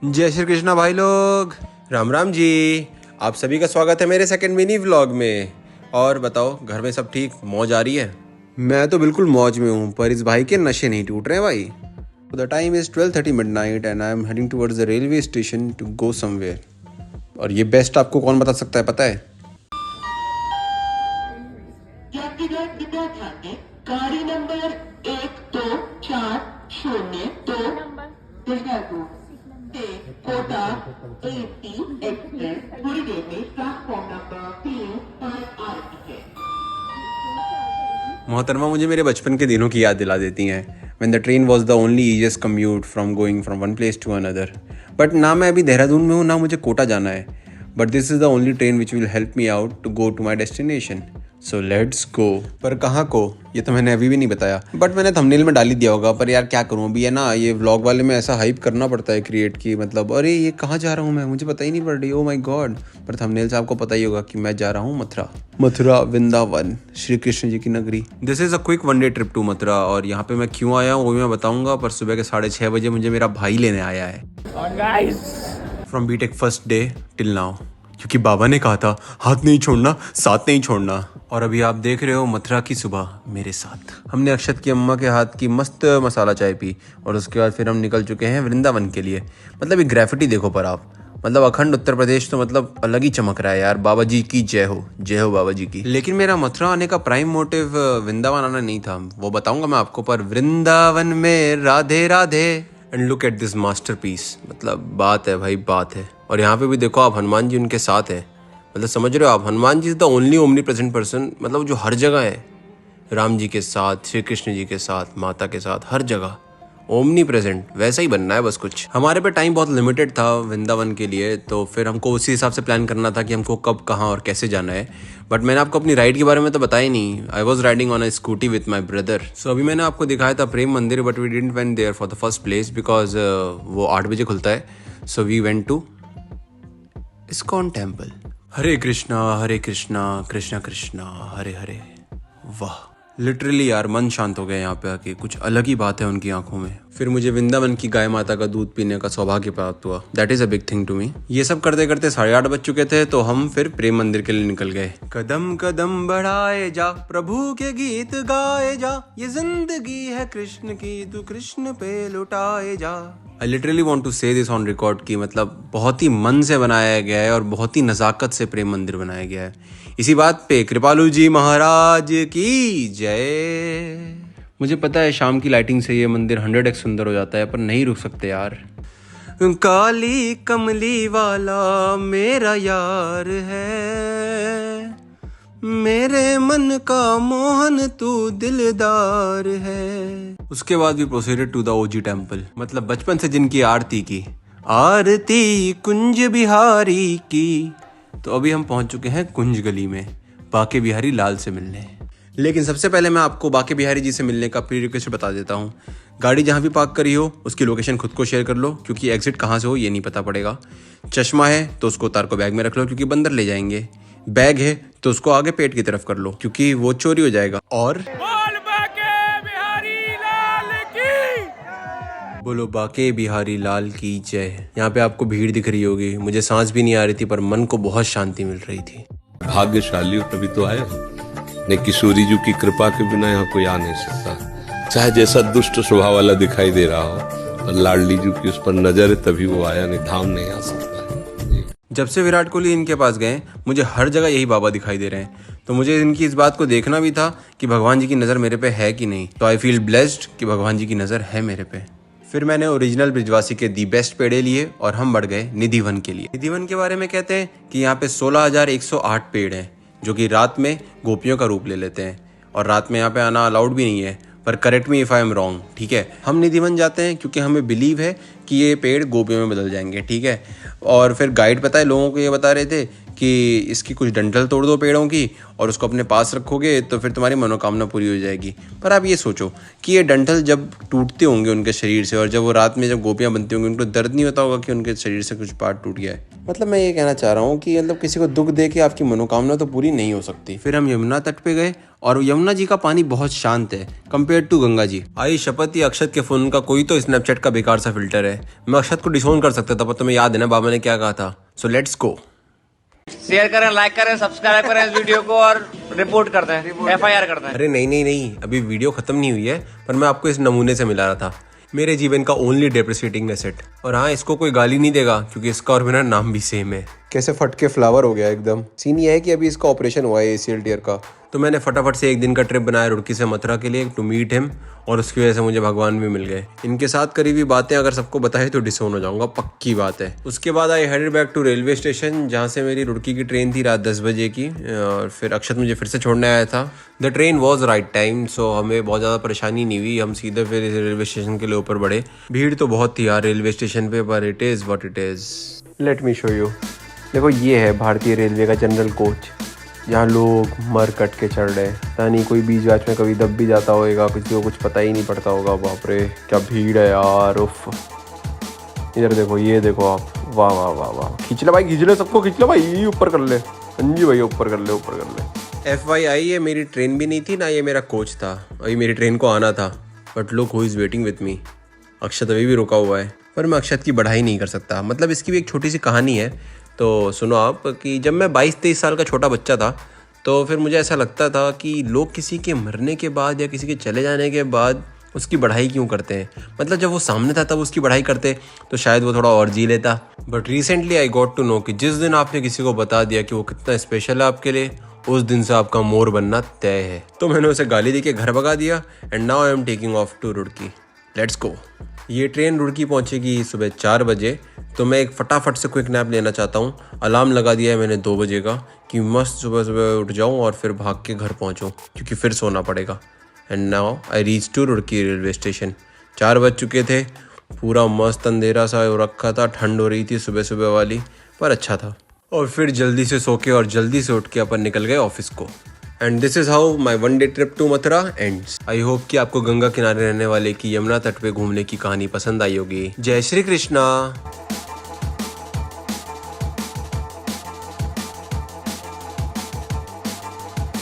जय श्री कृष्णा भाई लोग, राम राम जी। आप सभी का स्वागत है मेरे सेकंड मिनी व्लॉग में। और बताओ, घर में सब ठीक, मौज आ रही है? मैं तो बिल्कुल मौज में हूँ, पर इस भाई के नशे नहीं टूट रहे भाई। The time is 12:30 midnight and I am heading towards the railway station to go somewhere. और ये बेस्ट आपको कौन बता सकता है पता है? गाड़ी नंबर 1240 कोटा एसी एक्सप्रेस थोड़ी देर में प्लेटफॉर्म नंबर 3 पर आ रही है। मोहतरमा मुझे मेरे बचपन के दिनों की याद दिला देती हैं, when the train was the only easiest commute from going from one place to another. But ना मैं अभी देहरादून में हूँ, ना मुझे कोटा जाना है। But this is the only train which will help me out to go to my destination. So let's go. पर कहाँ को, ये तो मैंने अभी भी नहीं बताया। बट मैंने थंबनेल में डाल ही दिया होगा। पर यार क्या करूँ, अभी है ना, ये व्लॉग वाले में ऐसा हाइप करना पड़ता है क्रिएट की, मतलब अरे ये कहाँ जा रहा हूँ मैं, मुझे पता ही नहीं पड़ रही। Oh my God. पर थंबनेल से आपको पता ही होगा कि मैं जा रहा हूँ मथुरा वृंदावन, श्री कृष्ण जी की नगरी। This is a quick one day trip to Mathura. और यहाँ पे मैं क्यों आया हूँ वो भी मैं बताऊँगा। पर सुबह के 6:30 बजे मुझे मेरा भाई लेने आया है from BTech first day till now, क्योंकि बाबा ने कहा था हाथ नहीं छोड़ना, साथ नहीं छोड़ना। और अभी आप देख रहे हो मथुरा की सुबह मेरे साथ। हमने अक्षत की अम्मा के हाथ की मस्त मसाला चाय पी और उसके बाद फिर हम निकल चुके हैं वृंदावन के लिए। मतलब ये ग्रेफिटी देखो पर आप, मतलब अखंड उत्तर प्रदेश तो मतलब अलग ही चमक रहा है यार। बाबा जी की जय हो बाबा जी की। लेकिन मेरा मथुरा आने का प्राइम मोटिव वृंदावन आना नहीं था, वो बताऊंगा मैं आपको। पर वृंदावन में Radhe Radhe and look at this masterpiece, मतलब बात है भाई, बात है। और यहाँ पे भी देखो आप, हनुमान जी उनके साथ हैं। मतलब समझ रहे हो आप, Hanuman ji is the only omni present person, मतलब जो हर जगह है। राम जी के साथ, श्री कृष्ण जी के साथ, माता के साथ, हर जगह ओमनी प्रेजेंट। वैसा ही बनना है बस कुछ। हमारे पे टाइम बहुत लिमिटेड था वृंदावन के लिए, तो फिर हमको उसी हिसाब से प्लान करना था कि हमको कब, कहाँ और कैसे जाना है। बट मैंने आपको अपनी राइड के बारे में तो बताया ही नहीं। I was riding on a scooty with my brother. So अभी मैंने आपको दिखाया था Prem Mandir, but we didn't went there for the first place because वो 8 बजे खुलता है। So we went to ISKCON temple. Hare Krishna Krishna Krishna Hare Hare. वाह, लिटरली यार मन शांत हो गया यहाँ पे आके। कुछ अलग ही बात है उनकी आंखों में। फिर मुझे वृंदावन की गाय माता का दूध पीने का सौभाग्य प्राप्त हुआ। That is a big thing to me. ये सब करते करते 8:30 बज चुके थे, तो हम फिर प्रेम मंदिर के लिए निकल गए। कदम कदम बढ़ाए जा, प्रभु के गीत गाए जा, ये जिंदगी है कृष्ण की, तू कृष्ण पे लुटाए जा। आई लिटरली वॉन्ट टू से दिस ऑन रिकॉर्ड की, मतलब बहुत ही मन से बनाया गया है और बहुत ही नज़ाकत से प्रेम मंदिर बनाया गया है। इसी बात पे कृपालु जी महाराज की जय। मुझे पता है शाम की लाइटिंग से ये मंदिर 100x सुंदर हो जाता है, पर नहीं रुक सकते यार। काली कमली वाला मेरा यार है, मेरे मन का मोहन तू दिलदार है। उसके बाद भी proceeded to the OG temple, मतलब बचपन से जिनकी आरती की, आरती कुंज बिहारी की। तो अभी हम पहुंच चुके हैं कुंज गली में बाके बिहारी लाल से मिलने। लेकिन सबसे पहले मैं आपको बाके बिहारी जी से मिलने का प्री रिक्वेस्ट बता देता हूँ। गाड़ी जहाँ भी पार्क करी हो उसकी लोकेशन खुद को शेयर कर लो, क्योंकि एग्जिट कहाँ से हो ये नहीं पता पड़ेगा। चश्मा है तो उसको उतार को बैग में रख लो, क्योंकि बंदर ले जाएंगे। बैग है तो उसको आगे पेट की तरफ कर लो, क्योंकि वो चोरी हो जाएगा। और बोलो बाके बिहारी लाल की जय। यहाँ पे आपको भीड़ दिख रही होगी, मुझे सांस भी नहीं आ रही थी, पर मन को बहुत शांति मिल रही थी। भाग्यशाली तभी तो आए हो, ने किशोरी जी की कृपा के बिना यहाँ कोई आ नहीं सकता। चाहे जैसा दुष्ट स्वभाव वाला दिखाई दे रहा हो, पर लाडली जी की उस पर नजर है तभी वो आया, नहीं धाम नहीं आ सकता। जब से विराट कोहली इनके पास गए, मुझे हर जगह यही बाबा दिखाई दे रहे हैं। तो मुझे इनकी इस बात को देखना भी था कि भगवान जी की नज़र मेरे पे है कि नहीं। तो आई फील ब्लेस्ड कि भगवान जी की नज़र है मेरे पे। फिर मैंने ओरिजिनल ब्रिजवासी के दी बेस्ट पेड़े लिए और हम बढ़ गए निधिवन के लिए। निधिवन के बारे में कहते हैं कि यहाँ पे 16,108 पेड़ हैं, जो कि रात में गोपियों का रूप ले लेते हैं। और रात में यहाँ पे आना अलाउड भी नहीं है, पर correct me if I am wrong, ठीक है। हम निधिवन जाते हैं क्योंकि हमें बिलीव है कि ये पेड़ गोपियों में बदल जाएंगे, ठीक है। और फिर गाइड पता है लोगों को ये बता रहे थे कि इसकी कुछ डंठल तोड़ दो पेड़ों की और उसको अपने पास रखोगे तो फिर तुम्हारी मनोकामना पूरी हो जाएगी। पर आप ये सोचो कि ये डंठल जब टूटते होंगे उनके शरीर से और जब वो रात में जब गोपियाँ बनती होंगी उनको दर्द नहीं होता होगा कि उनके शरीर से कुछ पार्ट टूट गया है। मतलब मैं ये कहना चाह रहा हूँ कि मतलब किसी को दुख दे के आपकी मनोकामना तो पूरी नहीं हो सकती। फिर हम यमुना तट पे गए और यमुना जी का पानी बहुत शांत है कंपेयर टू गंगा जी। आई शपथ, ये अक्षत के फोन का कोई तो स्नैपचैट का बेकार सा फिल्टर है। मैं अक्षत को डिसोन कर सकता था पर तुम्हें याद है ना बाबा ने क्या कहा था। So let's go. शेयर करें, लाइक करें, सब्सक्राइब करें इस वीडियो को और रिपोर्ट करते हैं, FIR करते हैं। अरे नहीं, अभी वीडियो खत्म नहीं हुई है पर मैं आपको इस नमूने से मिला रहा था, मेरे जीवन का ओनली डेप्रिसिएटिंग एसेट। और हाँ, इसको कोई गाली नहीं देगा क्योंकि इसका और मेरा नाम भी सेम है। कैसे फट के फ्लावर हो गया एकदम। सीन ये है कि अभी इसका ऑपरेशन हुआ है ACL टीयर का, तो मैंने फटाफट से एक दिन का ट्रिप बनाया रुड़की से मथुरा के लिए टू मीट हिम, और उसकी वजह से मुझे भगवान भी मिल गए। इनके साथ करी हुई बातें अगर सबको बताए तो डिसोन हो जाऊंगा, पक्की बात है। उसके बाद I headed back to railway station जहाँ से मेरी रुड़की की ट्रेन थी रात 10 बजे की, और फिर अक्षत मुझे फिर से छोड़ने आया था। The train was right time, so हमें बहुत ज़्यादा परेशानी नहीं हुई। हम सीधे फिर रेलवे स्टेशन के लिए ऊपर बढ़े। भीड़ तो बहुत थी यार रेलवे स्टेशन पे, पर it is what it is. Let me show you. देखो ये है भारतीय रेलवे का जनरल कोच, जहाँ लोग मर कट के चढ़ रहे हैं। पता नहीं कोई बीच बाच में कभी दब भी जाता होगा, किसी को कुछ पता ही नहीं पड़ता होगा। बाप रे क्या भीड़ है यार, उफ। इधर देखो, ये देखो आप, वाह वाह वाह वाह। खींच ले भाई, खींच ले, सबको खींच ले भाई, ऊपर कर ले। हाँ जी भैया, ऊपर कर ले, ऊपर कर ले। FYI, ये मेरी ट्रेन भी नहीं थी ना, ये मेरा कोच था। अभी मेरी ट्रेन को आना था, but look who is waiting with me. Akshat अभी भी रुका हुआ है, पर मैं अक्षत की बढ़ाई नहीं कर सकता। मतलब इसकी भी एक छोटी सी कहानी है, तो सुनो आप। कि जब मैं 22-23 साल का छोटा बच्चा था तो फिर मुझे ऐसा लगता था कि लोग किसी के मरने के बाद या किसी के चले जाने के बाद उसकी बढ़ाई क्यों करते हैं। मतलब जब वो सामने था तब उसकी बढ़ाई करते तो शायद वो थोड़ा और जी लेता। But recently I got to know कि जिस दिन आपने किसी को बता दिया कि वो कितना स्पेशल है आपके लिए, उस दिन से आपका मोर बनना तय है। तो मैंने उसे गाली दे के घर भगा दिया and now I am taking off to Roorkee. Let's go. ये ट्रेन रुड़की पहुंचेगी सुबह 4 बजे, तो मैं एक फटाफट से क्विक नैप लेना चाहता हूँ। अलार्म लगा दिया है मैंने 2 बजे का कि मस्त सुबह सुबह उठ जाऊँ और फिर भाग के घर पहुँचूँ क्योंकि फिर सोना पड़ेगा। And now I reach to Roorkee railway station. 4 बज चुके थे, पूरा मस्त अंधेरा सा हो रखा था, ठंड हो रही थी सुबह सुबह वाली, पर अच्छा था। और फिर जल्दी से सो के और जल्दी से उठ के अपन निकल गए ऑफिस को। And this is how my 1 day trip to Mathura ends. I hope कि आपको गंगा किनारे रहने वाले की यमुना तट पे घूमने की कहानी पसंद आई होगी। जय श्री कृष्णा।